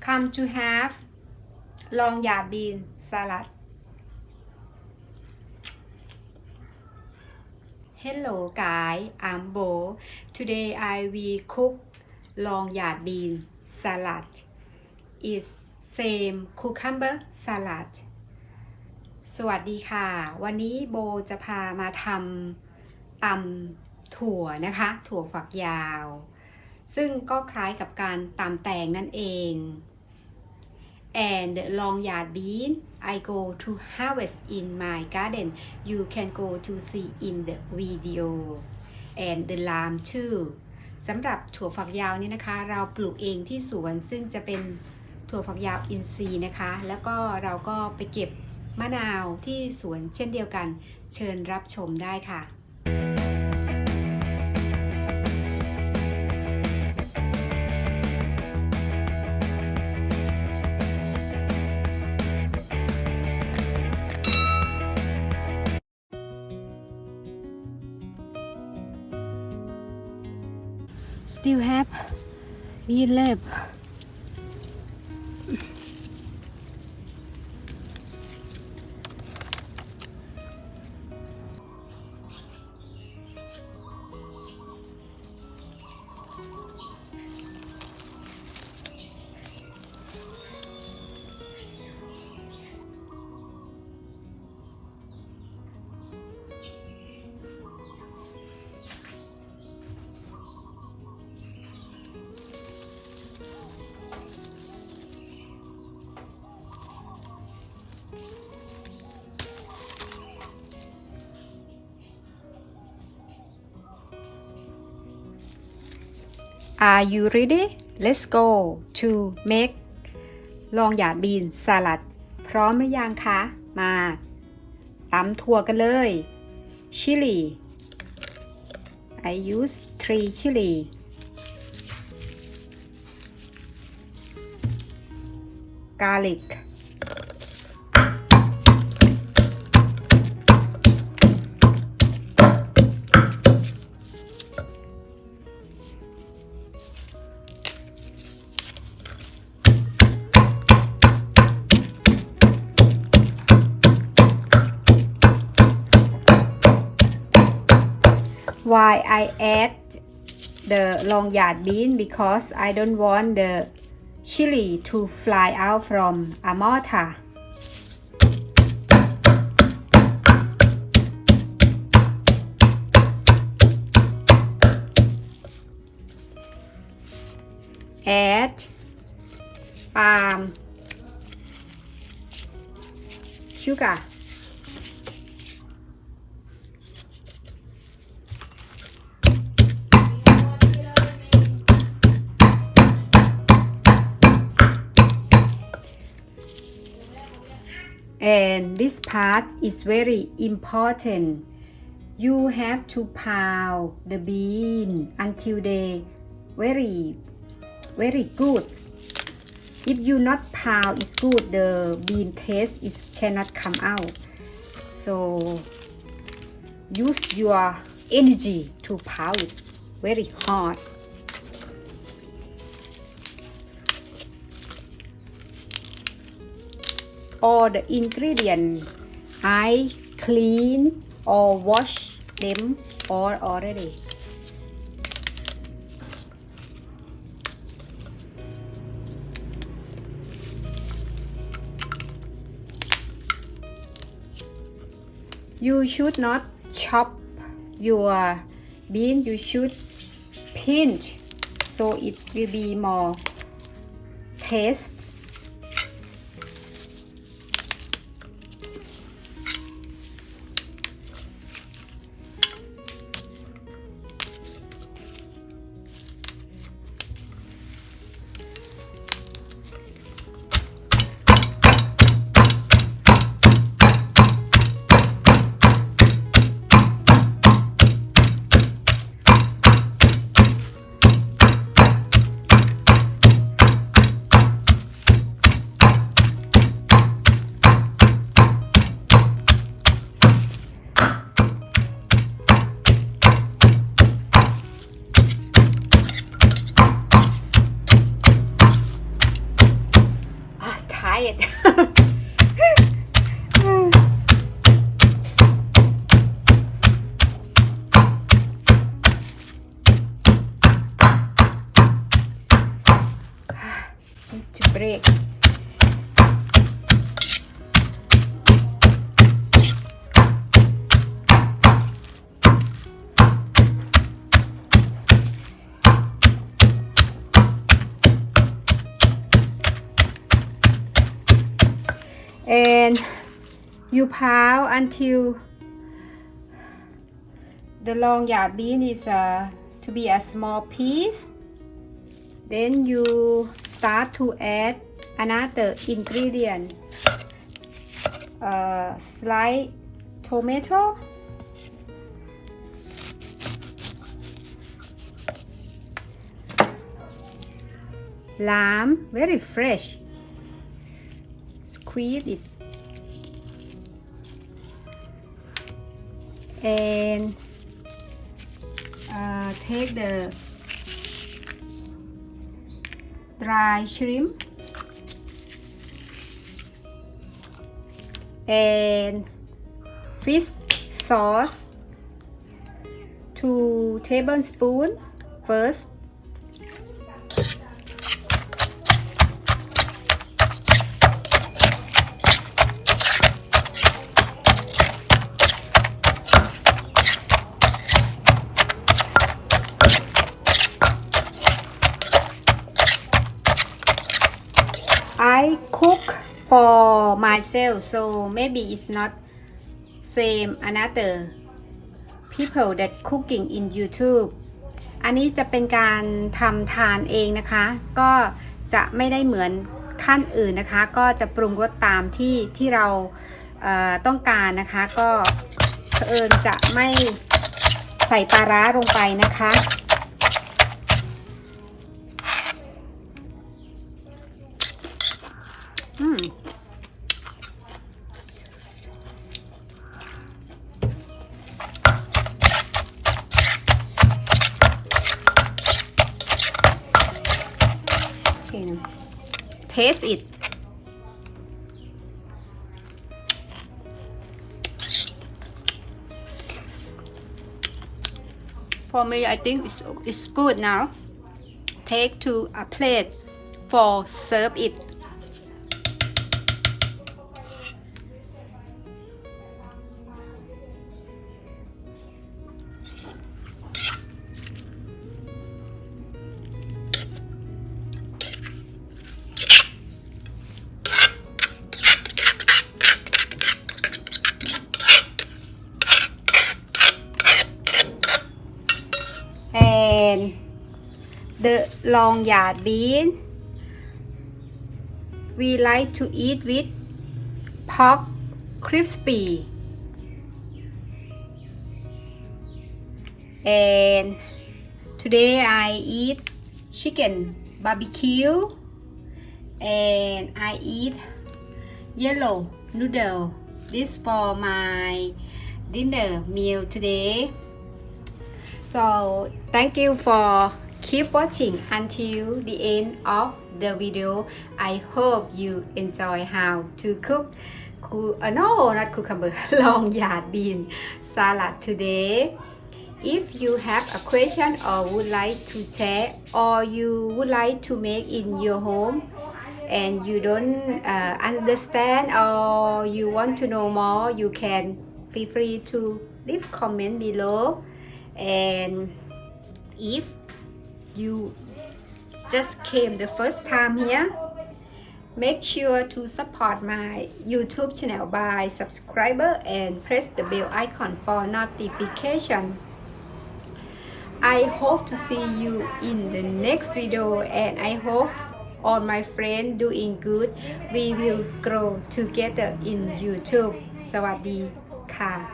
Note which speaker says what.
Speaker 1: Come to have long yard bean salad. Hello guys, I'm Bo. Today I will cook long yard bean salad. It's same cucumber salad. สวัสดีค่ะ วันนี้โบจะพามาทำตำถั่วนะคะ ถั่วฝักยาว ซึ่งก็คล้ายกับการตำแตงนั่นเอง and the long yard bean I go to harvest in my garden. You can go to see in the video and the lime too. สำหรับถั่วฝักยาวนี่นะคะเราปลูกเองที่สวนซึ่งจะเป็นถั่วฝักยาวอินทรีย์นะคะแล้วก็เราก็ไปเก็บมะนาวที่สวนเช่นเดียวกันเชิญรับชมได้ค่ะ Still have bean left. Are you ready? Let's go to make long yard bean salad พร้อมหรือยังคะมาตำถั่วกันเลย Chili I use 3 chili garlic Why I add the long yard bean because I don't want the chili to fly out from a mortar. Add palm sugar. And this part is very important. You have to pound the bean until they very good. If you not pound it's good, the bean taste is cannot come out. So use your energy to pound it very hard. All the ingredients I clean or wash them all already. You should not chop your bean, you should pinch so it will be more taste. try it need to break and you pound until the long yard bean is to be a small piece. Then you start to add another ingredient, sliced tomato, lime, very fresh. Squeeze it and take the dry shrimp and fish sauce 2 tablespoons first. I cook for myself, so maybe it's not same another people that cooking in YouTube อันนี้จะเป็นการทำทานเองนะคะก็จะไม่ได้เหมือนท่านอื่นนะคะก็จะปรุงรสตามที่เราต้องการนะคะก็เผอิญจะไม่ใส่ปลาร้าลงไปนะคะTaste it. For me, I think it's good now. Take to a plate for serve it. And the long yard bean we like to eat with pork crispy and today I eat chicken barbecue and I eat yellow noodle. This for my dinner meal today. So thank you for keep watching until the end of the video. I hope you enjoy how to cook no not cucumber long yard bean salad today. If you have a question or would like to share or you would like to make in your home and you don't understand or you want to know more, you can feel free to leave comment below. And if you just came the first time here, make sure to support my YouTube channel by subscriber and press the bell icon for notification. I hope to see you in the next video and I hope all my friends doing good. We will grow together in YouTube. สวัสดีค่ะ